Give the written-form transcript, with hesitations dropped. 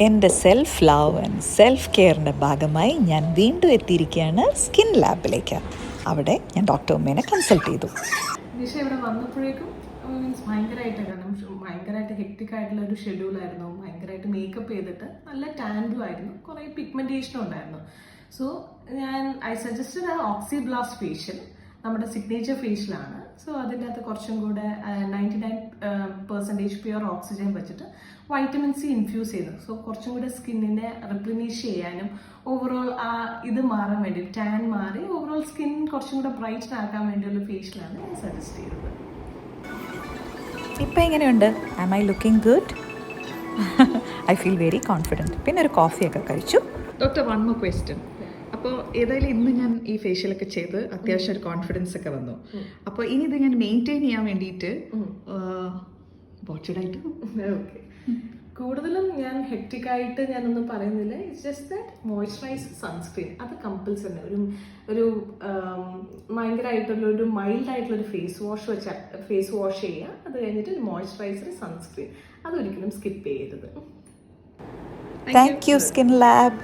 എൻ്റെ self love and self കെയറിൻ്റെ ഭാഗമായി ഞാൻ വീണ്ടും എത്തിയിരിക്കുകയാണ് സ്കിൻ ലാബിലേക്ക്. അവിടെ ഞാൻ ഡോക്ടർ ഉമ്മേനെ കൺസൾട്ട് ചെയ്തു. നിഷ ഇവിടെ വന്നപ്പോഴേക്കും മീൻസ് ഭയങ്കരമായിട്ട് ഹെക്ടിക് ആയിട്ടുള്ള ഒരു ഷെഡ്യൂളായിരുന്നു. ഭയങ്കരമായിട്ട് മേക്കപ്പ് ചെയ്തിട്ട് നല്ല ടാൻഡും ആയിരുന്നു, കുറേ പിഗ്മെൻറ്റേഷനും ഉണ്ടായിരുന്നു. സോ ഐ സജസ്റ്റഡ് ആ ഓക്സി ബ്ലാസ്റ്റ് ഫേഷ്യൽ, നമ്മുടെ സിഗ്നേച്ചർ ഫേഷ്യലാണ്. സോ അതിൻ്റെ അകത്ത് കുറച്ചും കൂടെ 99% പ്യുവർ ഓക്സിജൻ വെച്ചിട്ട് വൈറ്റമിൻ സി ഇൻഫ്യൂസ് ചെയ്തു. സോ കുറച്ചും കൂടെ സ്കിന്നിനെ റിപ്ലനിഷ് ചെയ്യാനും ഓവറോൾ ആ ഇത് മാറാൻ വേണ്ടി, ടാൻ മാറി ഓവറോൾ സ്കിൻ കുറച്ചും കൂടെ ബ്രൈറ്റ് ആക്കാൻ വേണ്ടിയുള്ള ഫേഷ്യലാണ് ഞാൻ സജസ്റ്റ് ചെയ്തത്. ഇപ്പം എങ്ങനെയുണ്ട്? Am I looking good? I feel very confident. പിന്നെ ഒരു കോഫിയൊക്കെ കഴിച്ചു. Doctor, one more question. അപ്പോൾ ഏതായാലും ഇന്ന് ഞാൻ ഈ ഫേഷ്യലൊക്കെ ചെയ്ത് അത്യാവശ്യം ഒരു കോൺഫിഡൻസ് ഒക്കെ വന്നു. അപ്പോൾ ഇനി ഇത് ഞാൻ മെയിൻറ്റെയിൻ ചെയ്യാൻ വേണ്ടിയിട്ട് വാട്ട്ഷുഡായിട്ട് ഓക്കെ, കൂടുതലും ഞാൻ ഹെക്ടിക് ആയിട്ട് ഞാനൊന്നും പറയുന്നില്ല. It's just that moisturise sunscreen അത് കമ്പൽസറി. ഒരു ഭയങ്കരമായിട്ടുള്ള ഒരു മൈൽഡ് ആയിട്ടുള്ള ഒരു ഫേസ് വാഷ് ചെയ്യുക. അത് കഴിഞ്ഞിട്ട് ഒരു മോയ്സ്ചറൈസർ, സൺസ്ക്രീൻ അതൊരിക്കലും സ്കിപ്പ് ചെയ്യരുത്. Thank you skin lab.